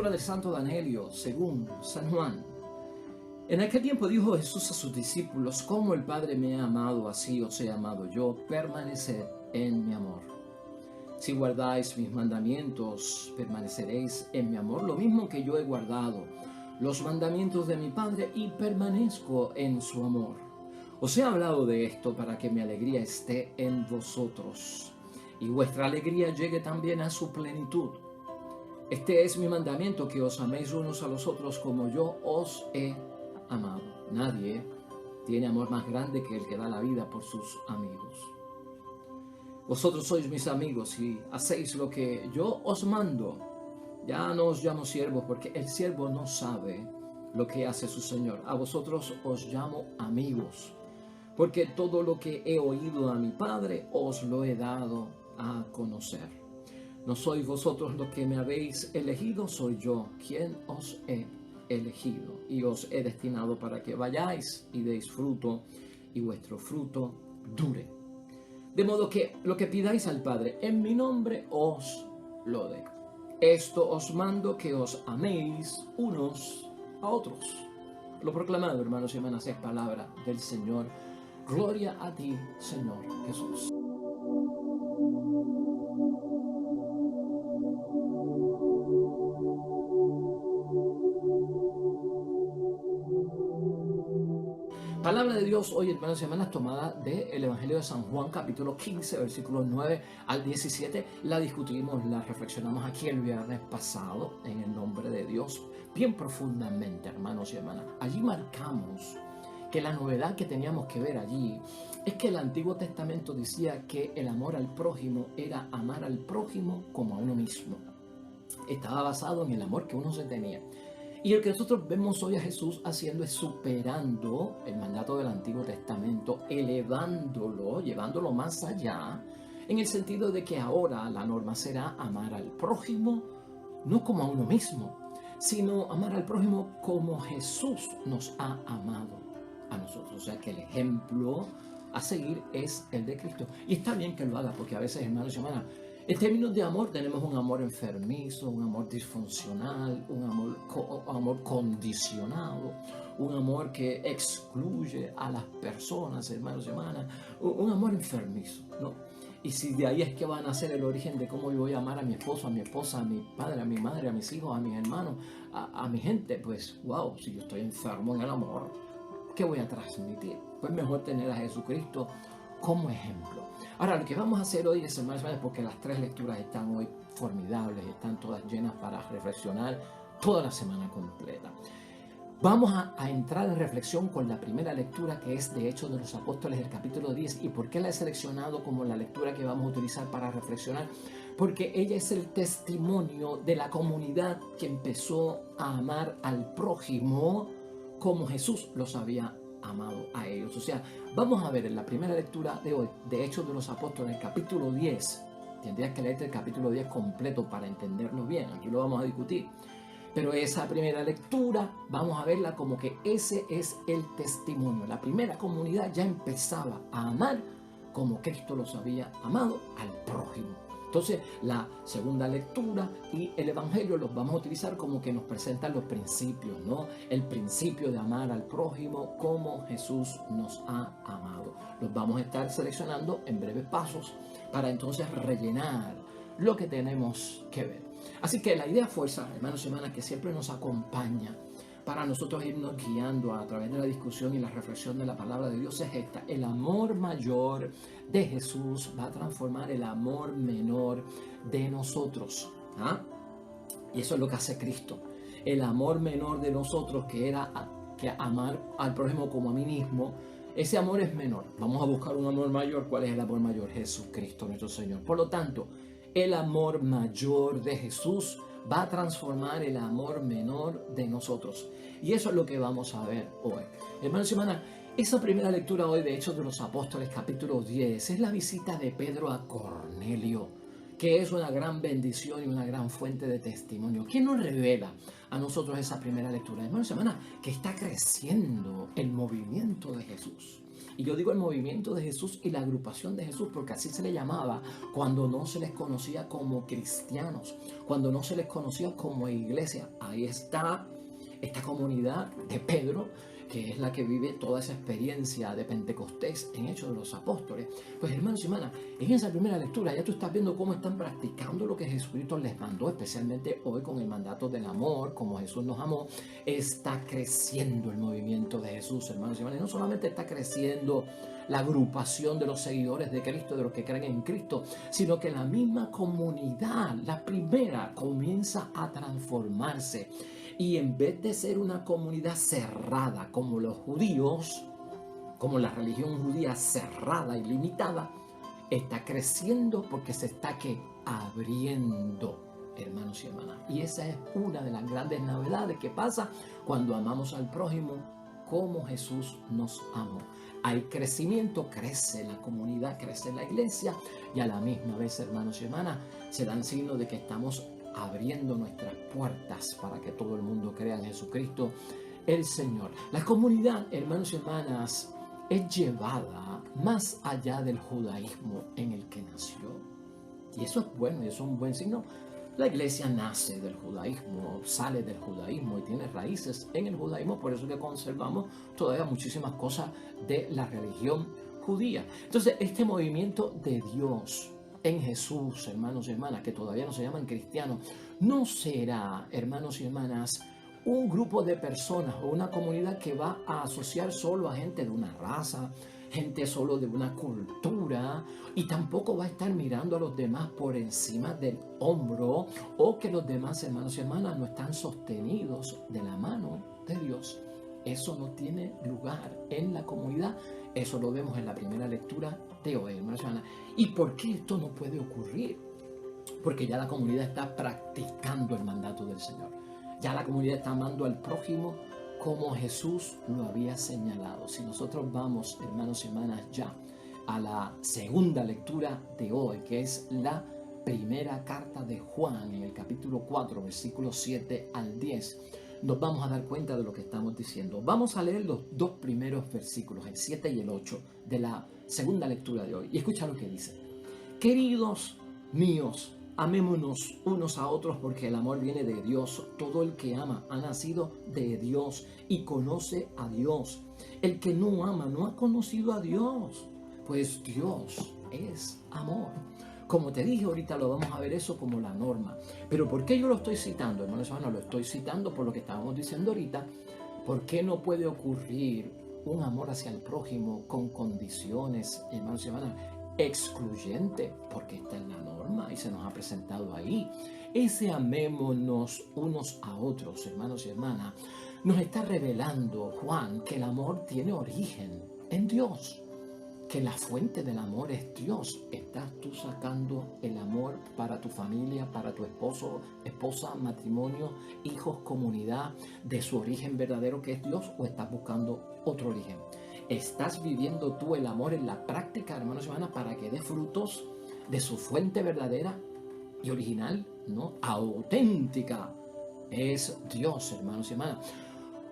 Lectura del Santo Evangelio según San Juan. En aquel tiempo dijo Jesús a sus discípulos: como el Padre me ha amado, así os he amado yo, permaneced en mi amor. Si guardáis mis mandamientos, permaneceréis en mi amor, lo mismo que yo he guardado los mandamientos de mi Padre y permanezco en su amor. Os he hablado de esto para que mi alegría esté en vosotros y vuestra alegría llegue también a su plenitud. Este es mi mandamiento, que os améis unos a los otros como yo os he amado. Nadie tiene amor más grande que el que da la vida por sus amigos. Vosotros sois mis amigos y hacéis lo que yo os mando. Ya no os llamo siervos, porque el siervo no sabe lo que hace su Señor. A vosotros os llamo amigos, porque todo lo que he oído a mi Padre os lo he dado a conocer. No sois vosotros los que me habéis elegido, soy yo quien os he elegido y os he destinado para que vayáis y deis fruto, y vuestro fruto dure. De modo que lo que pidáis al Padre en mi nombre os lo dé. Esto os mando, que os améis unos a otros. Lo proclamado, hermanos y hermanas, es palabra del Señor. Gloria a ti, Señor Jesús. Palabra de Dios hoy, hermanos y hermanas, tomada del Evangelio de San Juan, capítulo 15, versículos 9 al 17. La discutimos, la reflexionamos aquí el viernes pasado, en el nombre de Dios, bien profundamente, hermanos y hermanas. Allí marcamos que la novedad que teníamos que ver allí es que el Antiguo Testamento decía que el amor al prójimo era amar al prójimo como a uno mismo. Estaba basado en el amor que uno se tenía. Y el que nosotros vemos hoy a Jesús haciendo es superando el mandato del Antiguo Testamento, elevándolo, llevándolo más allá, en el sentido de que ahora la norma será amar al prójimo, no como a uno mismo, sino amar al prójimo como Jesús nos ha amado a nosotros. O sea que el ejemplo a seguir es el de Cristo. Y está bien que lo haga, porque a veces, hermanos y hermanas, en términos de amor tenemos un amor enfermizo, un amor disfuncional, un amor condicionado, un amor que excluye a las personas, hermanos y hermanas, un amor enfermizo, ¿no? Y si de ahí es que van a ser el origen de cómo yo voy a amar a mi esposo, a mi esposa, a mi padre, a mi madre, a mis hijos, a mis hermanos, a mi gente, pues wow, si yo estoy enfermo en el amor, ¿qué voy a transmitir? Pues mejor tener a Jesucristo como ejemplo. Ahora, lo que vamos a hacer hoy es, hermanos, porque las tres lecturas están hoy formidables, están todas llenas para reflexionar toda la semana completa. Vamos a entrar en reflexión con la primera lectura, que es de Hechos de los Apóstoles, del capítulo 10. ¿Y por qué la he seleccionado como la lectura que vamos a utilizar para reflexionar? Porque ella es el testimonio de la comunidad que empezó a amar al prójimo como Jesús los había amado a ellos. O sea, vamos a ver en la primera lectura de hoy, de Hechos de los Apóstoles, capítulo 10. Tendrías que leerte el capítulo 10 completo para entenderlo bien. Aquí lo vamos a discutir. Pero esa primera lectura, vamos a verla como que ese es el testimonio. La primera comunidad ya empezaba a amar como Cristo los había amado al prójimo. Entonces, la segunda lectura y el Evangelio los vamos a utilizar como que nos presentan los principios, ¿no? El principio de amar al prójimo como Jesús nos ha amado. Los vamos a estar seleccionando en breves pasos para entonces rellenar lo que tenemos que ver. Así que la idea fuerza, hermanos y hermanas, que siempre nos acompaña para nosotros irnos guiando a través de la discusión y la reflexión de la palabra de Dios es esta: el amor mayor de Jesús va a transformar el amor menor de nosotros. ¿Ah? Y eso es lo que hace Cristo. El amor menor de nosotros, que era que amar al prójimo como a mí mismo, ese amor es menor. Vamos a buscar un amor mayor. ¿Cuál es el amor mayor? Jesucristo nuestro Señor. Por lo tanto, el amor mayor de Jesús va a transformar el amor menor de nosotros. Y eso es lo que vamos a ver hoy. Hermanos y hermanas, esa primera lectura hoy de Hechos de los Apóstoles, capítulo 10, es la visita de Pedro a Cornelio, que es una gran bendición y una gran fuente de testimonio. ¿Quién nos revela a nosotros esa primera lectura? Hermanos y hermanas, que está creciendo el movimiento de Jesús. Y yo digo el movimiento de Jesús y la agrupación de Jesús, porque así se le llamaba cuando no se les conocía como cristianos, cuando no se les conocía como iglesia. Ahí está esta comunidad de Pedro, que es la que vive toda esa experiencia de Pentecostés en Hechos de los Apóstoles. Pues hermanos y hermanas, en esa primera lectura ya tú estás viendo cómo están practicando lo que Jesucristo les mandó, especialmente hoy con el mandato del amor, como Jesús nos amó. Está creciendo el movimiento de Jesús, hermanos y hermanas. Y no solamente está creciendo la agrupación de los seguidores de Cristo, de los que creen en Cristo, sino que la misma comunidad, la primera, comienza a transformarse. Y en vez de ser una comunidad cerrada como los judíos, como la religión judía cerrada y limitada, está creciendo porque se está abriendo, hermanos y hermanas. Y esa es una de las grandes novedades que pasa cuando amamos al prójimo como Jesús nos amó. Hay crecimiento, crece la comunidad, crece la iglesia, y a la misma vez, hermanos y hermanas, se dan signos de que estamos abriendo nuestras puertas para que todo el mundo crea en Jesucristo el Señor. La comunidad, hermanos y hermanas, es llevada más allá del judaísmo en el que nació. Y eso es bueno, y eso es un buen signo. La iglesia nace del judaísmo, sale del judaísmo y tiene raíces en el judaísmo, por eso que conservamos todavía muchísimas cosas de la religión judía. Entonces, este movimiento de Dios en Jesús, hermanos y hermanas, que todavía no se llaman cristianos, no será, hermanos y hermanas, un grupo de personas o una comunidad que va a asociar solo a gente de una raza, gente solo de una cultura, y tampoco va a estar mirando a los demás por encima del hombro, o que los demás, hermanos y hermanas, no están sostenidos de la mano de Dios. Eso no tiene lugar en la comunidad. Eso lo vemos en la primera lectura de hoy, hermanos y hermanas. ¿Y por qué esto no puede ocurrir? Porque ya la comunidad está practicando el mandato del Señor. Ya la comunidad está amando al prójimo como Jesús lo había señalado. Si nosotros vamos, hermanos y hermanas, ya a la segunda lectura de hoy, que es la primera carta de Juan, en el capítulo 4, versículos 7 al 10, nos vamos a dar cuenta de lo que estamos diciendo. Vamos a leer los dos primeros versículos, el 7 y el 8, de la segunda lectura de hoy. Y escucha lo que dice. Queridos míos, amémonos unos a otros porque el amor viene de Dios. Todo el que ama ha nacido de Dios y conoce a Dios. El que no ama no ha conocido a Dios, pues Dios es amor. Como te dije ahorita, lo vamos a ver eso como la norma. Pero ¿por qué yo lo estoy citando, hermanos? Lo estoy citando por lo que estábamos diciendo ahorita. ¿Por qué no puede ocurrir un amor hacia el prójimo con condiciones, hermanos y hermanas, excluyente? Porque está en la norma y se nos ha presentado ahí. Ese amémonos unos a otros, hermanos y hermanas, nos está revelando Juan que el amor tiene origen en Dios, que la fuente del amor es Dios. ¿Estás tú sacando el amor para tu familia, para tu esposo, esposa, matrimonio, hijos, comunidad, de su origen verdadero que es Dios, o estás buscando otro origen? ¿Estás viviendo tú el amor en la práctica, hermanos y hermanas, para que dé frutos de su fuente verdadera y original, ¿no? Auténtica es Dios, hermanos y hermanas.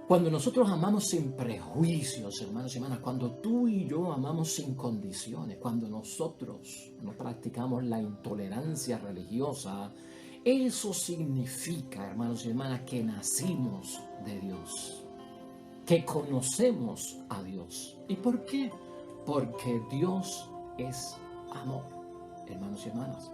Cuando nosotros amamos sin prejuicios, hermanos y hermanas, cuando tú y yo amamos sin condiciones, cuando nosotros no practicamos la intolerancia religiosa, eso significa, hermanos y hermanas, que nacimos de Dios, que conocemos a Dios. ¿Y por qué? Porque Dios es amor, hermanos y hermanas.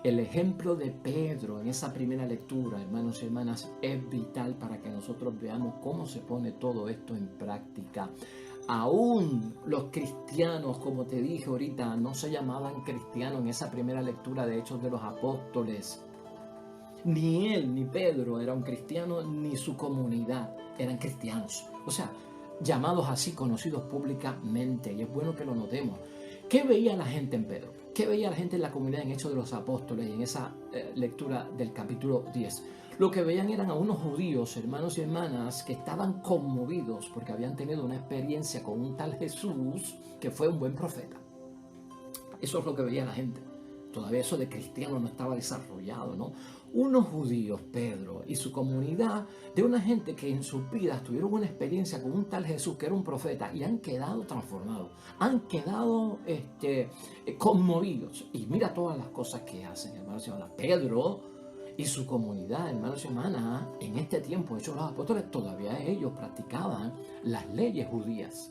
El ejemplo de Pedro en esa primera lectura, hermanos y hermanas, es vital para que nosotros veamos cómo se pone todo esto en práctica. Aún los cristianos, como te dije ahorita, no se llamaban cristianos en esa primera lectura de Hechos de los Apóstoles. Ni él, ni Pedro era un cristiano, ni su comunidad eran cristianos. O sea, llamados así, conocidos públicamente. Y es bueno que lo notemos. ¿Qué veía la gente en Pedro? ¿Qué veía la gente en la comunidad en Hechos de los Apóstoles y en esa lectura del capítulo 10? Lo que veían eran a unos judíos, hermanos y hermanas, que estaban conmovidos porque habían tenido una experiencia con un tal Jesús que fue un buen profeta. Eso es lo que veía la gente. Todavía eso de cristiano no estaba desarrollado, ¿no? Unos judíos, Pedro y su comunidad, de una gente que en sus vidas tuvieron una experiencia con un tal Jesús que era un profeta y han quedado transformados, han quedado conmovidos. Y mira todas las cosas que hacen, hermanos y hermanas. Pedro y su comunidad, hermanos y hermanas, en este tiempo, Hechos de los Apóstoles, todavía ellos practicaban las leyes judías.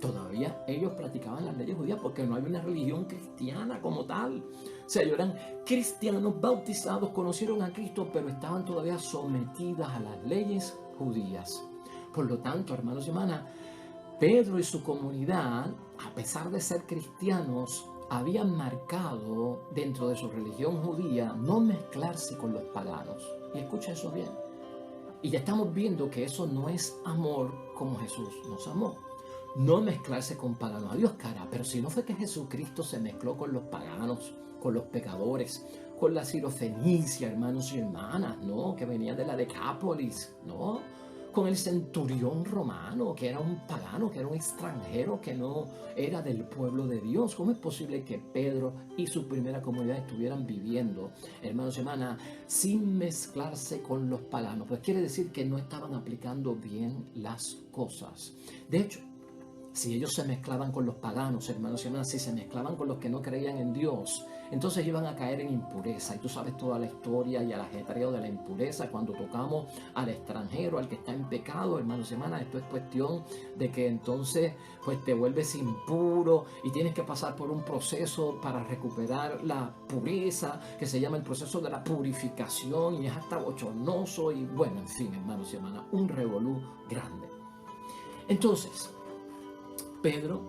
Todavía ellos practicaban las leyes judías porque no había una religión cristiana como tal. O sea, ellos eran cristianos bautizados, conocieron a Cristo, pero estaban todavía sometidas a las leyes judías. Por lo tanto, hermanos y hermanas, Pedro y su comunidad, a pesar de ser cristianos, habían marcado dentro de su religión judía no mezclarse con los paganos. Y escucha eso bien. Y ya estamos viendo que eso no es amor como Jesús nos amó. No mezclarse con paganos. Adiós, cara. Pero si no fue que Jesucristo se mezcló con los paganos, con los pecadores, con la sirofenicia, hermanos y hermanas, ¿no? Que venía de la Decápolis, ¿no? Con el centurión romano, que era un pagano, que era un extranjero, que no era del pueblo de Dios. ¿Cómo es posible que Pedro y su primera comunidad estuvieran viviendo, hermanos y hermanas, sin mezclarse con los paganos? Pues quiere decir que no estaban aplicando bien las cosas. De hecho, si ellos se mezclaban con los paganos, hermanos y hermanas, si se mezclaban con los que no creían en Dios, entonces iban a caer en impureza. Y tú sabes toda la historia y el ajetreo de la impureza cuando tocamos al extranjero, al que está en pecado, hermanos y hermanas. Esto es cuestión de que entonces pues te vuelves impuro y tienes que pasar por un proceso para recuperar la pureza, que se llama el proceso de la purificación, y es hasta bochornoso y bueno, en fin, hermanos y hermanas, un revolú grande. Entonces, Pedro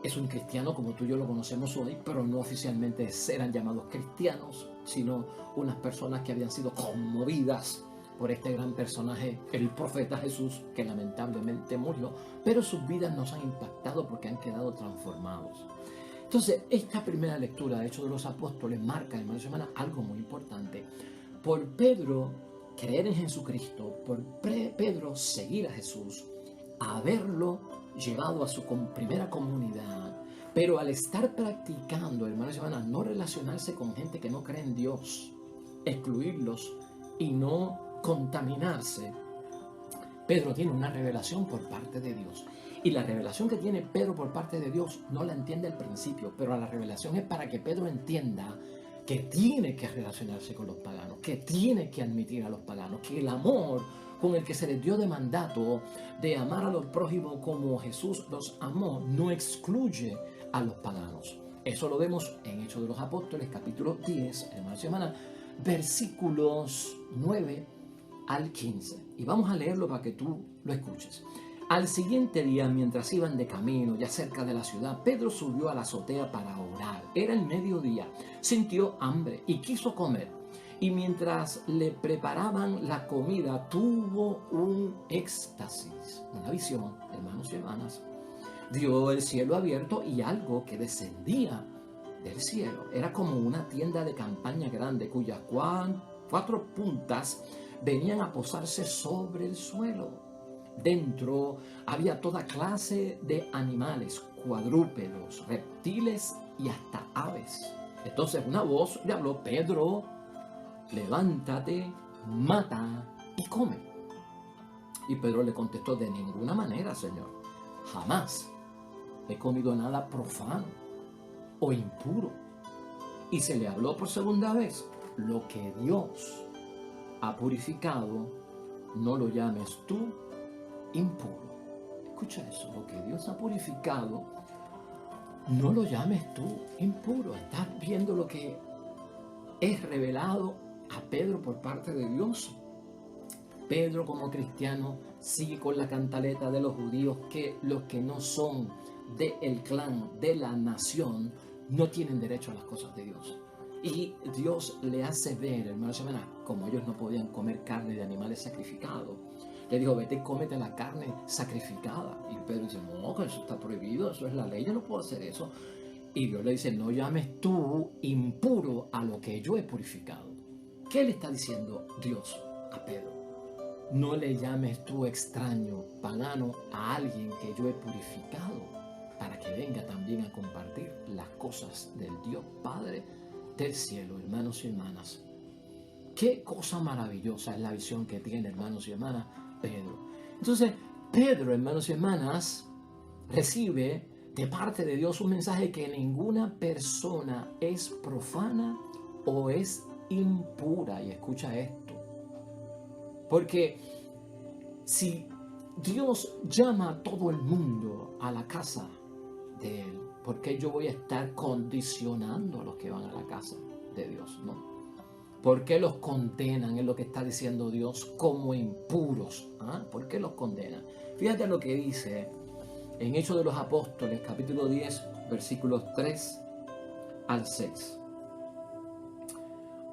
es un cristiano como tú y yo lo conocemos hoy, pero no oficialmente eran llamados cristianos, sino unas personas que habían sido conmovidas por este gran personaje, el profeta Jesús, que lamentablemente murió, pero sus vidas nos han impactado porque han quedado transformados. Entonces, esta primera lectura de Hechos de los Apóstoles marca, hermanos y hermanas, algo muy importante. Por Pedro creer en Jesucristo, por Pedro seguir a Jesús, haberlo llevado a su primera comunidad, pero al estar practicando, hermanos y hermanas, no relacionarse con gente que no cree en Dios, excluirlos y no contaminarse, Pedro tiene una revelación por parte de Dios. Y la revelación que tiene Pedro por parte de Dios no la entiende al principio, pero la revelación es para que Pedro entienda que tiene que relacionarse con los paganos, que tiene que admitir a los paganos, que el amor con el que se les dio de mandato de amar a los prójimos como Jesús los amó, no excluye a los paganos. Eso lo vemos en Hechos de los Apóstoles, capítulo 10, hermanos y hermanas, versículos 9 al 15. Y vamos a leerlo para que tú lo escuches. Al siguiente día, mientras iban de camino, ya cerca de la ciudad, Pedro subió a la azotea para orar. Era el mediodía. Sintió hambre y quiso comer. Y mientras le preparaban la comida, tuvo un éxtasis, una visión, hermanos y hermanas. Vio el cielo abierto y algo que descendía del cielo. Era como una tienda de campaña grande cuyas cuatro puntas venían a posarse sobre el suelo. Dentro había toda clase de animales, cuadrúpedos, reptiles y hasta aves. Entonces una voz le habló: Pedro, levántate, mata y come. Y Pedro le contestó: de ninguna manera, Señor, jamás he comido nada profano o impuro. Y se le habló por segunda vez: lo que Dios ha purificado, no lo llames tú impuro. Escucha eso: lo que Dios ha purificado, no lo llames tú impuro. Estás viendo lo que es revelado a Pedro por parte de Dios. Pedro, como cristiano, sigue con la cantaleta de los judíos que los que no son del clan, de la nación, no tienen derecho a las cosas de Dios. Y Dios le hace ver, hermanos y hermanas, como ellos no podían comer carne de animales sacrificados, le dijo: vete y cómete la carne sacrificada. Y Pedro dice: no, que eso está prohibido, eso es la ley, yo no puedo hacer eso. Y Dios le dice: no llames tú impuro a lo que yo he purificado. ¿Qué le está diciendo Dios a Pedro? No le llames tú extraño, pagano, a alguien que yo he purificado, para que venga también a compartir las cosas del Dios Padre del cielo, hermanos y hermanas. Qué cosa maravillosa es la visión que tiene, hermanos y hermanas, Pedro. Entonces, Pedro, hermanos y hermanas, recibe de parte de Dios un mensaje que ninguna persona es profana o es impura. Y escucha esto. Porque si Dios llama a todo el mundo a la casa de Él, ¿por qué yo voy a estar condicionando a los que van a la casa de Dios? No. ¿Por qué los condenan? Es lo que está diciendo Dios, como impuros. ¿Ah? ¿Por qué los condenan? Fíjate lo que dice en Hechos de los Apóstoles, capítulo 10, versículos 3 al 6.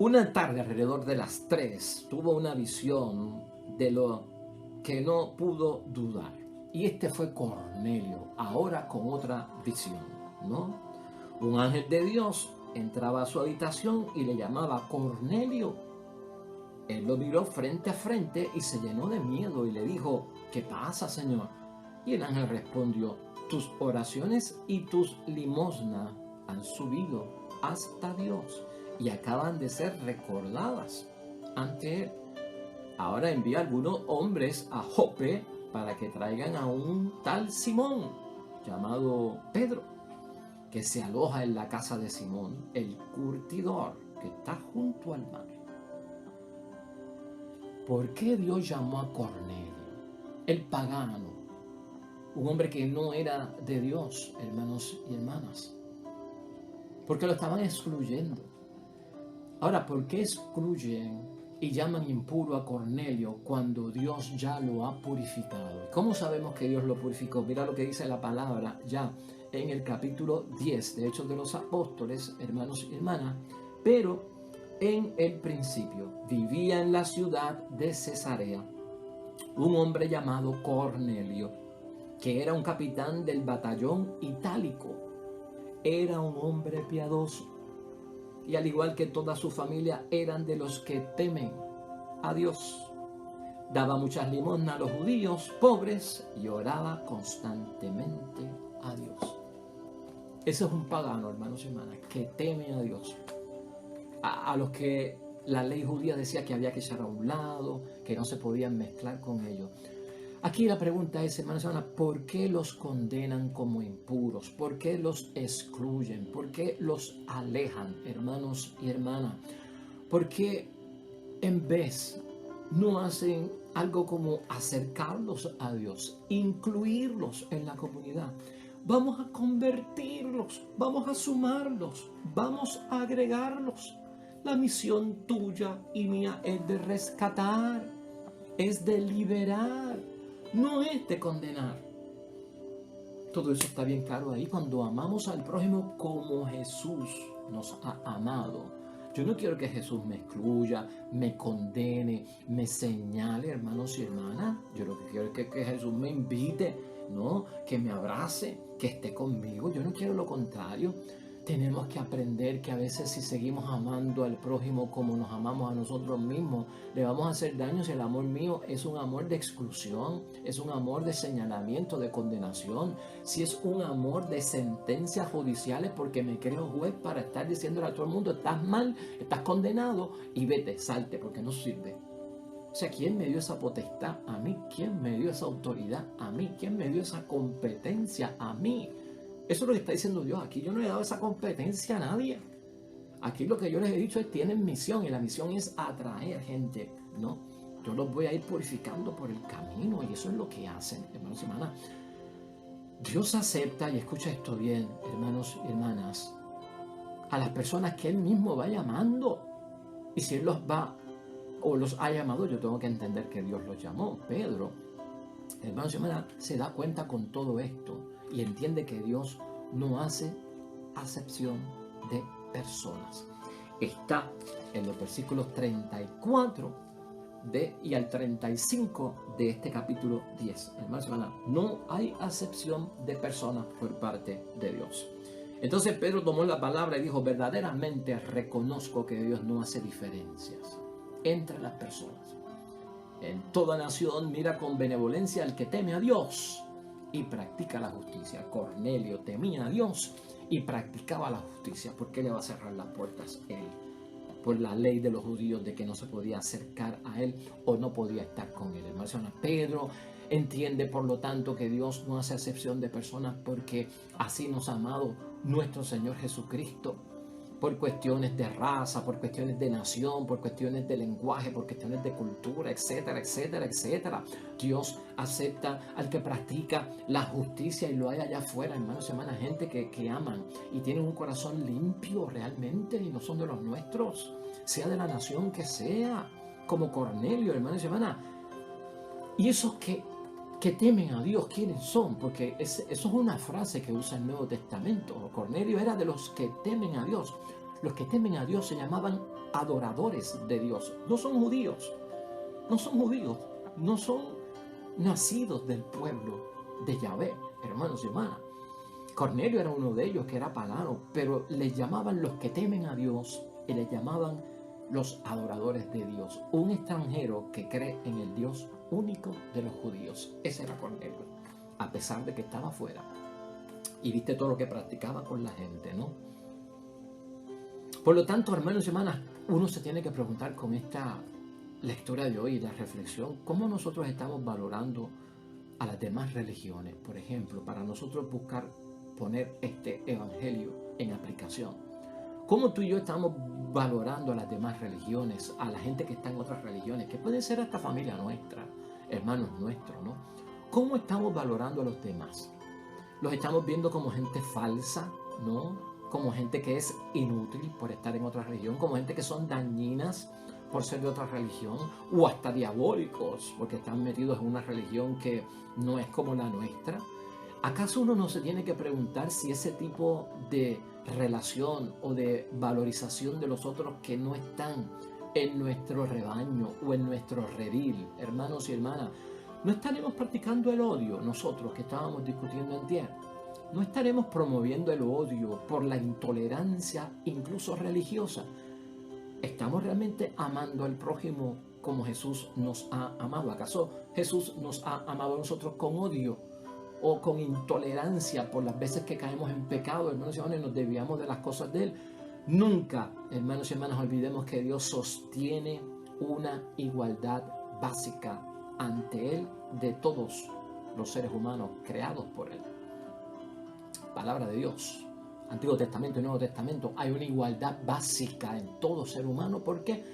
Una tarde, alrededor de las 3, tuvo una visión de lo que no pudo dudar. Y este fue Cornelio, ahora con otra visión, ¿no? Un ángel de Dios entraba a su habitación y le llamaba Cornelio. Él lo miró frente a frente y se llenó de miedo y le dijo, ¿qué pasa, Señor? Y el ángel respondió, tus oraciones y tus limosnas han subido hasta Dios y acaban de ser recordadas ante Él. Ahora envía algunos hombres a Jope para que traigan a un tal Simón, llamado Pedro, que se aloja en la casa de Simón, el curtidor, que está junto al mar. ¿Por qué Dios llamó a Cornelio, el pagano, un hombre que no era de Dios, hermanos y hermanas? Porque lo estaban excluyendo. Ahora, ¿por qué excluyen y llaman impuro a Cornelio cuando Dios ya lo ha purificado? ¿Cómo sabemos que Dios lo purificó? Mira lo que dice la palabra ya en el capítulo 10 de Hechos de los Apóstoles, hermanos y hermanas. Pero en el principio vivía en la ciudad de Cesarea un hombre llamado Cornelio, que era un capitán del batallón itálico. Era un hombre piadoso y al igual que toda su familia eran de los que temen a Dios. Daba muchas limosnas a los judíos pobres y oraba constantemente a Dios. Ese es un pagano, hermanos y hermanas, que teme a Dios. A los que la ley judía decía que había que echar a un lado, que no se podían mezclar con ellos. Aquí la pregunta es, hermanos y hermanas, ¿por qué los condenan como impuros? ¿Por qué los excluyen? ¿Por qué los alejan, hermanos y hermanas? ¿Por qué en vez no hacen algo como acercarlos a Dios, incluirlos en la comunidad? Vamos a convertirlos, vamos a sumarlos, vamos a agregarlos. La misión tuya y mía es de rescatar, es de liberar, no es de condenar. Todo eso está bien claro ahí. Cuando amamos al prójimo como Jesús nos ha amado. Yo no quiero que Jesús me excluya, me condene, me señale, hermanos y hermanas. Yo lo que quiero es que Jesús me invite, ¿no? Que me abrace, que esté conmigo. Yo no quiero lo contrario. Tenemos que aprender que a veces si seguimos amando al prójimo como nos amamos a nosotros mismos, le vamos a hacer daño si el amor mío es un amor de exclusión, es un amor de señalamiento, de condenación, si es un amor de sentencias judiciales porque me creo juez para estar diciéndole a todo el mundo, estás mal, estás condenado y vete, salte porque no sirve. O sea, ¿quién me dio esa potestad? A mí. ¿Quién me dio esa autoridad? A mí. ¿Quién me dio esa competencia? A mí. Eso es lo que está diciendo Dios. Aquí yo no le he dado esa competencia a nadie. Aquí lo que yo les he dicho es tienen misión y la misión es atraer gente, ¿no? Yo los voy a ir purificando por el camino y eso es lo que hacen, hermanos y hermanas. Dios acepta, y escucha esto bien, hermanos y hermanas, a las personas que Él mismo va llamando. Y si Él los va o los ha llamado, yo tengo que entender que Dios los llamó. Pedro, hermanos y hermanas, se da cuenta con todo esto y entiende que Dios no hace acepción de personas. Está en los versículos 34 y al 35 de este capítulo 10. Hermanos y hermanas, no hay acepción de personas por parte de Dios. Entonces Pedro tomó la palabra y dijo, verdaderamente reconozco que Dios no hace diferencias entre las personas. En toda nación mira con benevolencia al que teme a Dios y practica la justicia. Cornelio temía a Dios y practicaba la justicia, ¿por qué le va a cerrar las puertas él? Por la ley de los judíos de que no se podía acercar a él o no podía estar con él. Hermano, Pedro entiende por lo tanto que Dios no hace excepción de personas porque así nos ha amado nuestro Señor Jesucristo. Por cuestiones de raza, por cuestiones de nación, por cuestiones de lenguaje, por cuestiones de cultura, etcétera, etcétera, etcétera. Dios acepta al que practica la justicia y lo hay allá afuera, hermanos y hermanas, gente que aman y tienen un corazón limpio realmente y no son de los nuestros, sea de la nación que sea, como Cornelio, hermanos y hermanas. Y esos que temen a Dios, ¿quiénes son? Porque eso es una frase que usa el Nuevo Testamento. Cornelio era de los que temen a Dios. Los que temen a Dios se llamaban adoradores de Dios. No son judíos, no son judíos, no son nacidos del pueblo de Yahvé, hermanos y hermanas. Cornelio era uno de ellos que era pagano, pero les llamaban los que temen a Dios y les llamaban los adoradores de Dios. Un extranjero que cree en el Dios único de los judíos. Ese era Cornelio, a pesar de que estaba afuera. Y viste todo lo que practicaba con la gente, ¿no? Por lo tanto, hermanos y hermanas, uno se tiene que preguntar con esta lectura de hoy, la reflexión, ¿cómo nosotros estamos valorando a las demás religiones? Por ejemplo, para nosotros buscar poner este evangelio en aplicación. ¿Cómo tú y yo estamos valorando a las demás religiones, a la gente que está en otras religiones, que puede ser hasta familia nuestra, hermanos nuestros, ¿no? ¿Cómo estamos valorando a los demás? ¿Los estamos viendo como gente falsa, ¿no? Como gente que es inútil por estar en otra religión, como gente que son dañinas por ser de otra religión, o hasta diabólicos porque están metidos en una religión que no es como la nuestra? ¿Acaso uno no se tiene que preguntar si ese tipo de relación o de valorización de los otros que no están en nuestro rebaño o en nuestro redil, hermanos y hermanas, no estaremos practicando el odio nosotros que estábamos discutiendo antier? ¿No estaremos promoviendo el odio por la intolerancia incluso religiosa? ¿Estamos realmente amando al prójimo como Jesús nos ha amado? ¿Acaso Jesús nos ha amado a nosotros con odio o con intolerancia por las veces que caemos en pecado, hermanos y hermanas, y nos desviamos de las cosas de Él? Nunca, hermanos y hermanas, olvidemos que Dios sostiene una igualdad básica ante Él de todos los seres humanos creados por Él. Palabra de Dios, Antiguo Testamento y Nuevo Testamento, hay una igualdad básica en todo ser humano. ¿Por qué?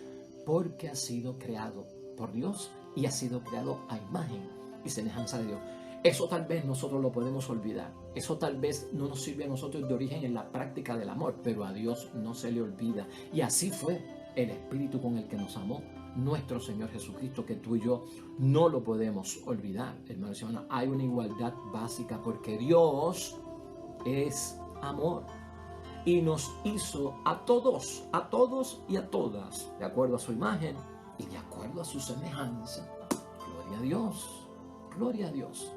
Porque ha sido creado por Dios y ha sido creado a imagen y semejanza de Dios. Eso tal vez nosotros lo podemos olvidar. Eso tal vez no nos sirve a nosotros de origen en la práctica del amor, pero a Dios no se le olvida. Y así fue el Espíritu con el que nos amó nuestro Señor Jesucristo, que tú y yo no lo podemos olvidar, hermanos y hermanas. Hay una igualdad básica porque Dios es amor y nos hizo a todos y a todas de acuerdo a su imagen y de acuerdo a su semejanza. Gloria a Dios, gloria a Dios.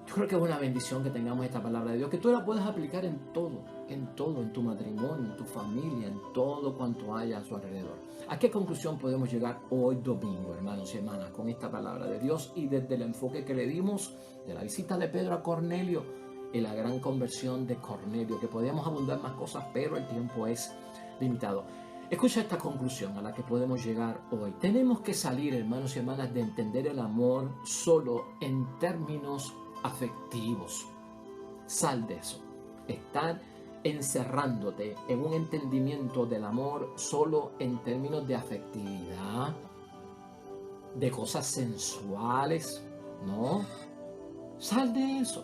Yo creo que es una bendición que tengamos esta palabra de Dios, que tú la puedas aplicar en todo, en tu matrimonio, en tu familia, en todo cuanto haya a su alrededor. ¿A qué conclusión podemos llegar hoy domingo, hermanos y hermanas, con esta palabra de Dios y desde el enfoque que le dimos de la visita de Pedro a Cornelio y la gran conversión de Cornelio? Que podíamos abundar más cosas, pero el tiempo es limitado. Escucha esta conclusión a la que podemos llegar hoy. Tenemos que salir, hermanos y hermanas, de entender el amor solo en términos afectivos. Sal de eso. Estar encerrándote en un entendimiento del amor solo en términos de afectividad, de cosas sensuales, ¿no? Sal de eso.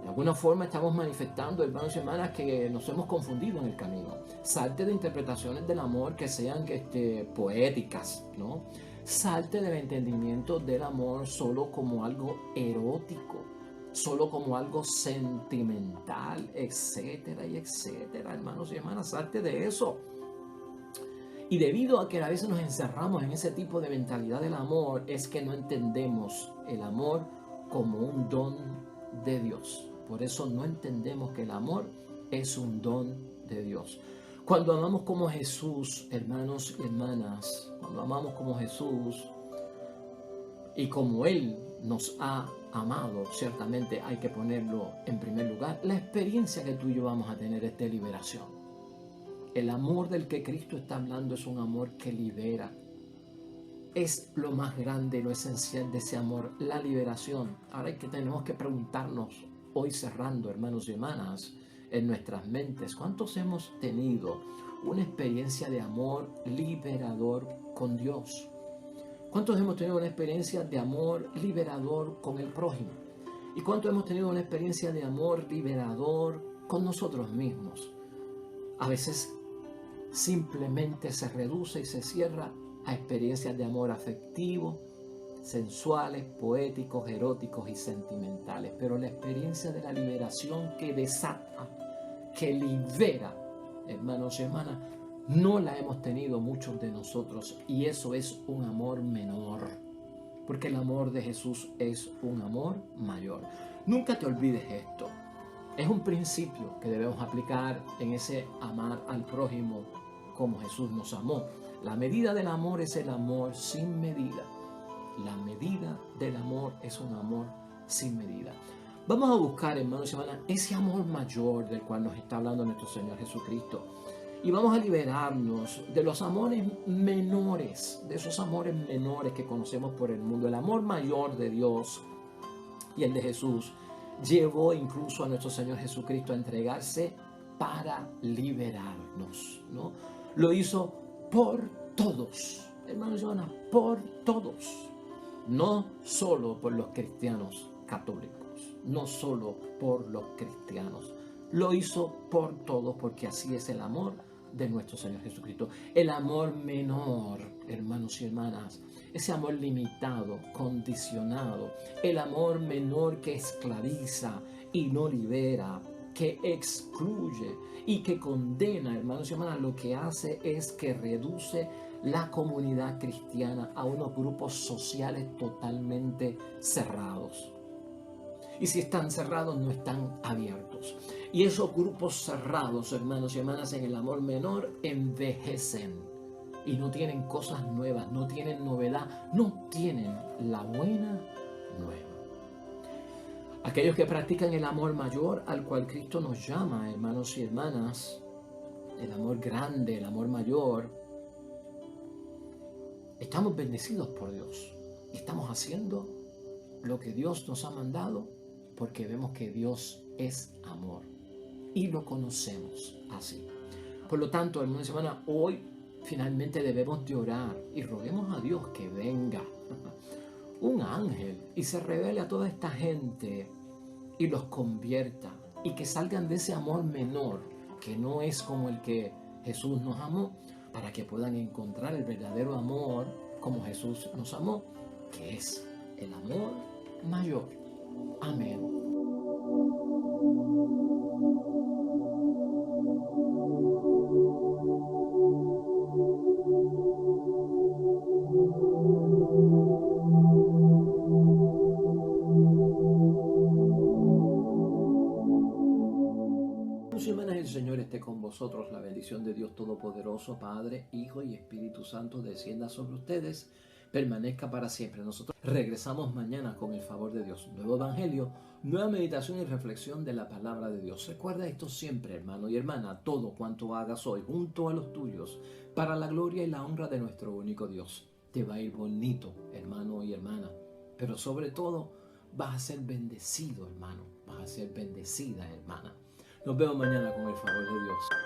De alguna forma estamos manifestando, hermanos y hermanas, que nos hemos confundido en el camino. Salte de interpretaciones del amor que sean poéticas, ¿no? Salte del entendimiento del amor solo como algo erótico, solo como algo sentimental, etcétera y etcétera, hermanos y hermanas. Salte de eso. Y debido a que a veces nos encerramos en ese tipo de mentalidad del amor, es que no entendemos el amor como un don de Dios. Por eso no entendemos que el amor es un don de Dios. Cuando amamos como Jesús, hermanos y hermanas, cuando amamos como Jesús y como Él nos ha amado, ciertamente hay que ponerlo en primer lugar. La experiencia que tú y yo vamos a tener es de liberación. El amor del que Cristo está hablando es un amor que libera. Es lo más grande, lo esencial de ese amor, la liberación. Ahora tenemos que preguntarnos, hoy cerrando, hermanos y hermanas, en nuestras mentes, ¿cuántos hemos tenido una experiencia de amor liberador con Dios? ¿Cuántos hemos tenido una experiencia de amor liberador con el prójimo? ¿Y cuántos hemos tenido una experiencia de amor liberador con nosotros mismos? A veces simplemente se reduce y se cierra a experiencias de amor afectivo, sensuales, poéticos, eróticos y sentimentales. Pero la experiencia de la liberación que desata, que libera, hermanos y hermanas, no la hemos tenido muchos de nosotros, y eso es un amor menor, porque el amor de Jesús es un amor mayor. Nunca te olvides esto. Es un principio que debemos aplicar en ese amar al prójimo como Jesús nos amó. La medida del amor es el amor sin medida. La medida del amor es un amor sin medida. Vamos a buscar, hermanos y hermanas, ese amor mayor del cual nos está hablando nuestro Señor Jesucristo. Y vamos a liberarnos de los amores menores, de esos amores menores que conocemos por el mundo. El amor mayor de Dios y el de Jesús llevó incluso a nuestro Señor Jesucristo a entregarse para liberarnos, ¿no? Lo hizo por todos, hermanos y hermanas, por todos. No solo por los cristianos católicos, no solo por los cristianos. Lo hizo por todos, porque así es el amor de nuestro Señor Jesucristo. El amor menor, hermanos y hermanas, ese amor limitado, condicionado, el amor menor que esclaviza y no libera, que excluye y que condena, hermanos y hermanas, lo que hace es que reduce la comunidad cristiana a unos grupos sociales totalmente cerrados. Y si están cerrados, no están abiertos. Y esos grupos cerrados, hermanos y hermanas, en el amor menor, envejecen. Y no tienen cosas nuevas, no tienen novedad, no tienen la buena nueva. Aquellos que practican el amor mayor al cual Cristo nos llama, hermanos y hermanas, el amor grande, el amor mayor, estamos bendecidos por Dios. Estamos haciendo lo que Dios nos ha mandado porque vemos que Dios es amor y lo conocemos así. Por lo tanto, hermanos y hermanas, hoy finalmente debemos de orar y roguemos a Dios que venga un ángel y se revele a toda esta gente y los convierta, y que salgan de ese amor menor que no es como el que Jesús nos amó, para que puedan encontrar el verdadero amor como Jesús nos amó, que es el amor mayor. Amén. Hermanas, el Señor esté con vosotros. La bendición de Dios Todopoderoso, Padre, Hijo y Espíritu Santo descienda sobre ustedes, permanezca para siempre. Nosotros regresamos mañana con el favor de Dios. Nuevo Evangelio, nueva meditación y reflexión de la palabra de Dios. Recuerda esto siempre, hermano y hermana, todo cuanto hagas hoy junto a los tuyos, para la gloria y la honra de nuestro único Dios. Te va a ir bonito, hermano y hermana, pero sobre todo vas a ser bendecido, hermano, vas a ser bendecida, hermana. Nos vemos mañana con el favor de Dios.